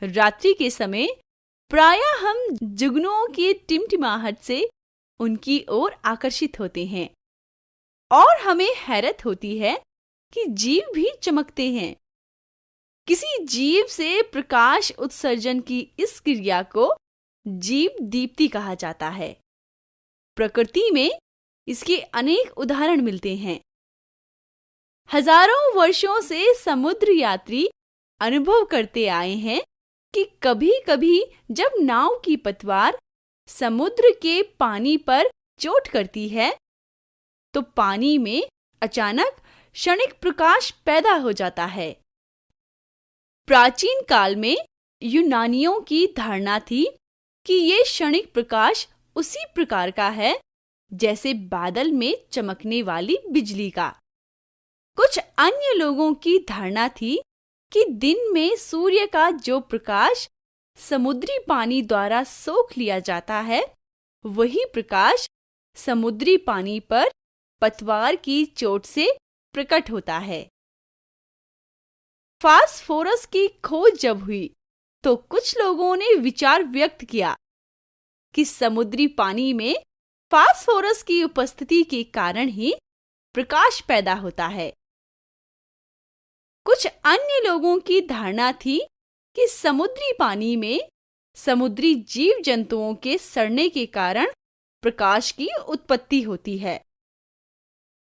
रात्रि के समय प्रायः हम जुगनुओं की टिमटिमाहट से उनकी ओर आकर्षित होते हैं और हमें हैरत होती है कि जीव भी चमकते हैं। किसी जीव से प्रकाश उत्सर्जन की इस क्रिया को जीव दीप्ति कहा जाता है। प्रकृति में इसके अनेक उदाहरण मिलते हैं। हजारों वर्षों से समुद्र यात्री अनुभव करते आए हैं कि कभी-कभी जब नाव की पतवार समुद्र के पानी पर चोट करती है तो पानी में अचानक क्षणिक प्रकाश पैदा हो जाता है। प्राचीन काल में यूनानियों की धारणा थी कि ये क्षणिक प्रकाश उसी प्रकार का है जैसे बादल में चमकने वाली बिजली का। कुछ अन्य लोगों की धारणा थी कि दिन में सूर्य का जो प्रकाश समुद्री पानी द्वारा सोख लिया जाता है, वही प्रकाश समुद्री पानी पर पतवार की चोट से प्रकट होता है। फास्फोरस की खोज जब हुई तो कुछ लोगों ने विचार व्यक्त किया कि समुद्री पानी में फास्फोरस की उपस्थिति के कारण ही प्रकाश पैदा होता है। कुछ अन्य लोगों की धारणा थी कि समुद्री पानी में समुद्री जीव जंतुओं के सड़ने के कारण प्रकाश की उत्पत्ति होती है।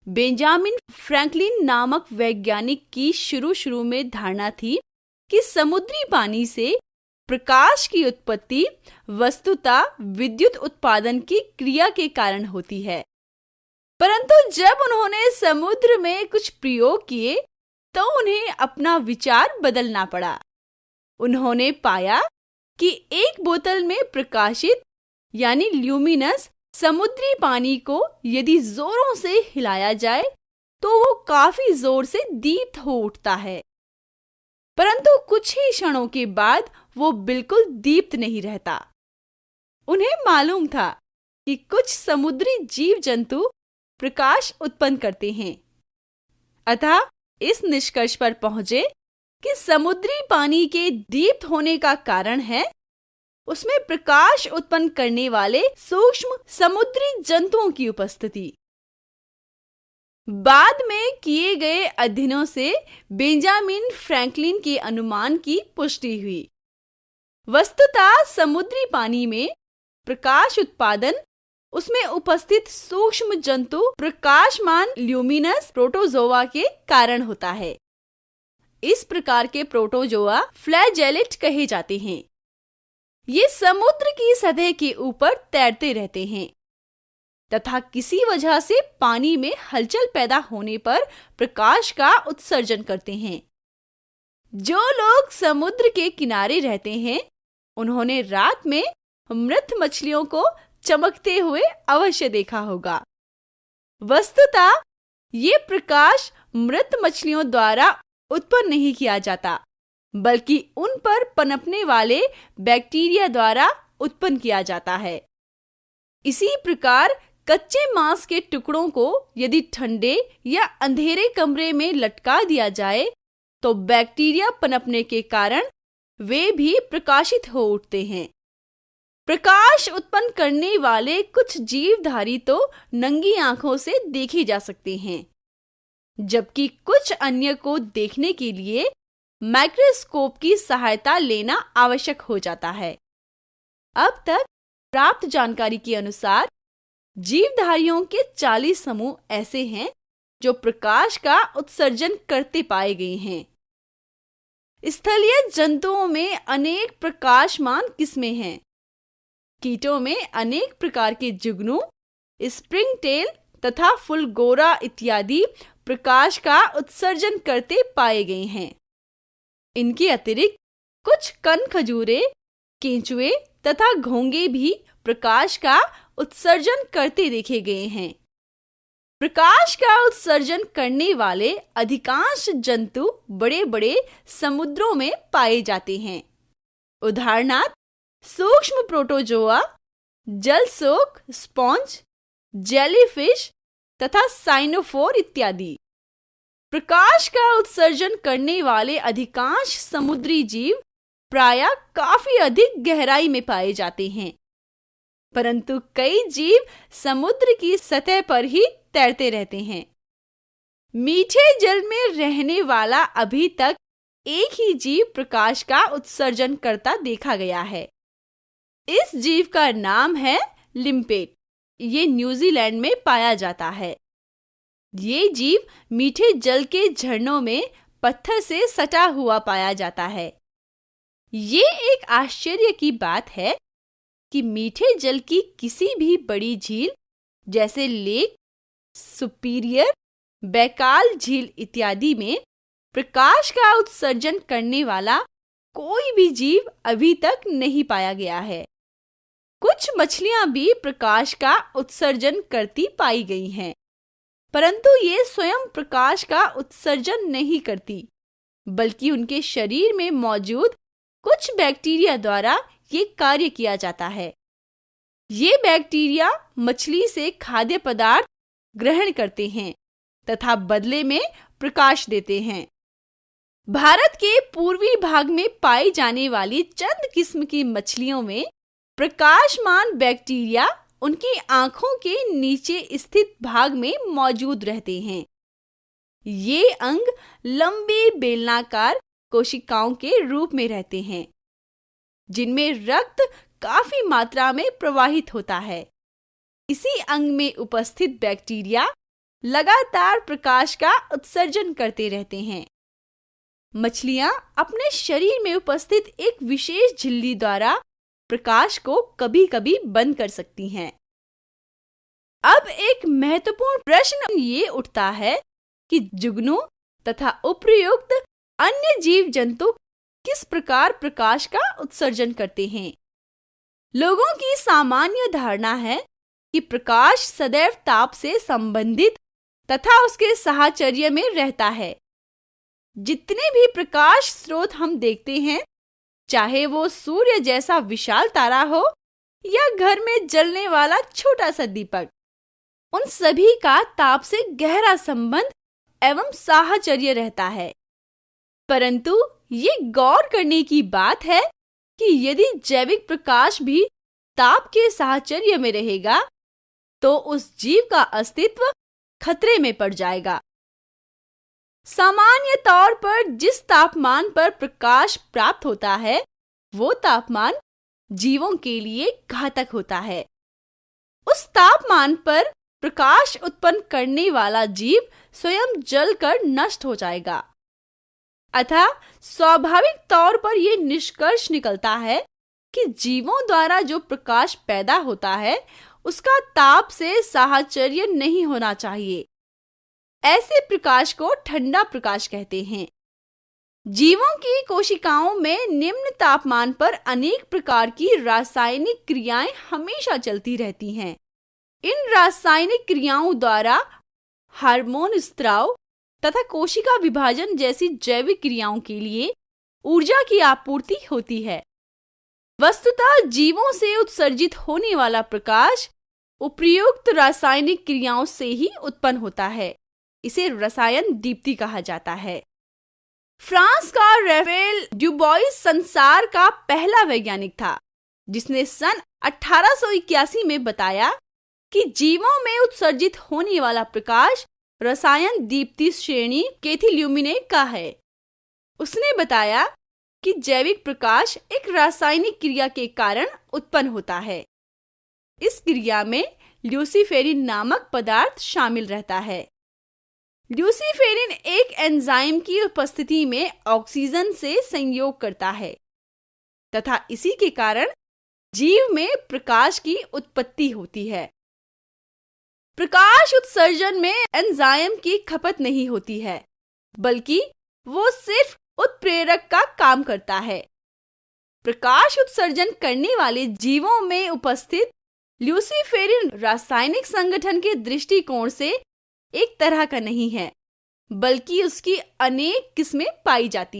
बेंजामिन फ्रैंकलिन नामक वैज्ञानिक की शुरू में धारणा थी कि समुद्री पानी से प्रकाश की उत्पत्ति वस्तुतः विद्युत उत्पादन की क्रिया के कारण होती है। परंतु जब उन्होंने समुद्र में कुछ प्रयोग किए तो उन्हें अपना विचार बदलना पड़ा। उन्होंने पाया कि एक बोतल में प्रकाशित यानी ल्यूमिनस समुद्री पानी को यदि जोरों से हिलाया जाए तो वो काफी जोर से दीप्त हो उठता है, परंतु कुछ ही क्षणों के बाद वो बिल्कुल दीप्त नहीं रहता। उन्हें मालूम था कि कुछ समुद्री जीव जंतु प्रकाश उत्पन्न करते हैं, अतः इस निष्कर्ष पर पहुंचे कि समुद्री पानी के दीप्त होने का कारण है उसमें प्रकाश उत्पन्न करने वाले सूक्ष्म समुद्री जंतुओं की उपस्थिति। बाद में किए गए अध्ययनों से बेंजामिन फ्रैंकलिन के अनुमान की पुष्टि हुई। वस्तुतः समुद्री पानी में प्रकाश उत्पादन उसमें उपस्थित सूक्ष्म जंतु प्रकाशमान ल्यूमिनस प्रोटोजोआ के कारण होता है। इस प्रकार के प्रोटोजोआ फ्लैजेलेट कहे जाते हैं। ये समुद्र की सतह के ऊपर तैरते रहते हैं तथा किसी वजह से पानी में हलचल पैदा होने पर प्रकाश का उत्सर्जन करते हैं। जो लोग समुद्र के किनारे रहते हैं उन्होंने रात में मृत मछलियों को चमकते हुए अवश्य देखा होगा। वस्तुतः ये प्रकाश मृत मछलियों द्वारा उत्पन्न नहीं किया जाता, बल्कि उन पर पनपने वाले बैक्टीरिया द्वारा उत्पन्न किया जाता है। इसी प्रकार कच्चे मांस के टुकड़ों को यदि ठंडे या अंधेरे कमरे में लटका दिया जाए तो बैक्टीरिया पनपने के कारण वे भी प्रकाशित हो उठते हैं। प्रकाश उत्पन्न करने वाले कुछ जीवधारी तो नंगी आंखों से देखे जा सकते हैं, जबकि कुछ अन्य को देखने के लिए माइक्रोस्कोप की सहायता लेना आवश्यक हो जाता है। अब तक प्राप्त जानकारी के अनुसार जीवधारियों के 40 समूह ऐसे हैं जो प्रकाश का उत्सर्जन करते पाए गए हैं। स्थलीय जंतुओं में अनेक प्रकाशमान किस्में हैं। कीटों में अनेक प्रकार के जुगनू, स्प्रिंगटेल तथा फुलगोरा इत्यादि प्रकाश का उत्सर्जन करते पाए गए हैं। इनके अतिरिक्त कुछ कण खजूरे, केंचुए तथा घोंगे भी प्रकाश का उत्सर्जन करते देखे गए हैं। प्रकाश का उत्सर्जन करने वाले अधिकांश जंतु बड़े-बड़े समुद्रों में पाए जाते हैं। उदाहरणार्थ सूक्ष्म प्रोटोजोआ, जलसोक, स्पॉन्ज, जेलीफिश तथा साइनोफोर इत्यादि। प्रकाश का उत्सर्जन करने वाले अधिकांश समुद्री जीव प्रायः काफी अधिक गहराई में पाए जाते हैं, परंतु कई जीव समुद्र की सतह पर ही तैरते रहते हैं। मीठे जल में रहने वाला अभी तक एक ही जीव प्रकाश का उत्सर्जन करता देखा गया है। इस जीव का नाम है लिम्पेट। ये न्यूजीलैंड में पाया जाता है। ये जीव मीठे जल के झरनों में पत्थर से सटा हुआ पाया जाता है। ये एक आश्चर्य की बात है कि मीठे जल की किसी भी बड़ी झील जैसे लेक सुपीरियर, बैकाल झील इत्यादि में प्रकाश का उत्सर्जन करने वाला कोई भी जीव अभी तक नहीं पाया गया है। कुछ मछलियां भी प्रकाश का उत्सर्जन करती पाई गई हैं, परंतु ये स्वयं प्रकाश का उत्सर्जन नहीं करती, बल्कि उनके शरीर में मौजूद कुछ बैक्टीरिया द्वारा ये कार्य किया जाता है। ये बैक्टीरिया मछली से खाद्य पदार्थ ग्रहण करते हैं तथा बदले में प्रकाश देते हैं। भारत के पूर्वी भाग में पाई जाने वाली चंद किस्म की मछलियों में प्रकाशमान बैक्टीरिया उनकी आंखों के नीचे स्थित भाग में मौजूद रहते हैं। ये अंग लंबी बेलनाकार कोशिकाओं के रूप में रहते हैं, जिनमें रक्त काफी मात्रा में प्रवाहित होता है। इसी अंग में उपस्थित बैक्टीरिया लगातार प्रकाश का उत्सर्जन करते रहते हैं। मछलियां अपने शरीर में उपस्थित एक विशेष झिल्ली द्वारा प्रकाश को कभी-कभी बंद कर सकती हैं। अब एक महत्वपूर्ण प्रश्न ये उठता है कि जुगनू तथा उपर्युक्त अन्य जीव जंतु किस प्रकार प्रकाश का उत्सर्जन करते हैं। लोगों की सामान्य धारणा है कि प्रकाश सदैव ताप से संबंधित तथा उसके साहचर्य में रहता है। जितने भी प्रकाश स्रोत हम देखते हैं, चाहे वो सूर्य जैसा विशाल तारा हो या घर में जलने वाला छोटा सा दीपक, उन सभी का ताप से गहरा संबंध एवं साहचर्य रहता है। परंतु ये गौर करने की बात है कि यदि जैविक प्रकाश भी ताप के साहचर्य में रहेगा, तो उस जीव का अस्तित्व खतरे में पड़ जाएगा। सामान्य तौर पर जिस तापमान पर प्रकाश प्राप्त होता है, वो तापमान जीवों के लिए घातक होता है। उस तापमान पर प्रकाश उत्पन्न करने वाला जीव स्वयं जलकर नष्ट हो जाएगा। अतः स्वाभाविक तौर पर यह निष्कर्ष निकलता है कि जीवों द्वारा जो प्रकाश पैदा होता है, उसका ताप से साहचर्य नहीं होना चाहिए। ऐसे प्रकाश को ठंडा प्रकाश कहते हैं। जीवों की कोशिकाओं में निम्न तापमान पर अनेक प्रकार की रासायनिक क्रियाएं हमेशा चलती रहती हैं। इन रासायनिक क्रियाओं द्वारा हार्मोन स्त्राव तथा कोशिका विभाजन जैसी जैविक क्रियाओं के लिए ऊर्जा की आपूर्ति होती है। वस्तुतः जीवों से उत्सर्जित होने वाला प्रकाश उपर्युक्त रासायनिक क्रियाओं से ही उत्पन्न होता है। इसे रसायन दीप्ति कहा जाता है। फ्रांस का राफेल ड्यूबॉइस संसार का पहला वैज्ञानिक था, जिसने सन 1881 में बताया कि जीवों में उत्सर्जित होने वाला प्रकाश रसायन दीप्ति श्रेणी कैथिल्यूमिने का है। उसने बताया कि जैविक प्रकाश एक रासायनिक क्रिया के कारण उत्पन्न होता है। इस क्रिया में ल्यूसीफेरिन नामक पदार्थ शामिल रहता है। ल्यूसीफेरिन एक एंजाइम की उपस्थिति में ऑक्सीजन से संयोग करता है तथा इसी के कारण जीव में प्रकाश की उत्पत्ति होती है। प्रकाश उत्सर्जन में एंजाइम की खपत नहीं होती है, बल्कि वो सिर्फ उत्प्रेरक का काम करता है। प्रकाश उत्सर्जन करने वाले जीवों में उपस्थित ल्यूसीफेरिन रासायनिक संगठन के दृष्टिकोण से एक तरह का नहीं है, बल्कि उसकी अनेक किस्में पाई जाती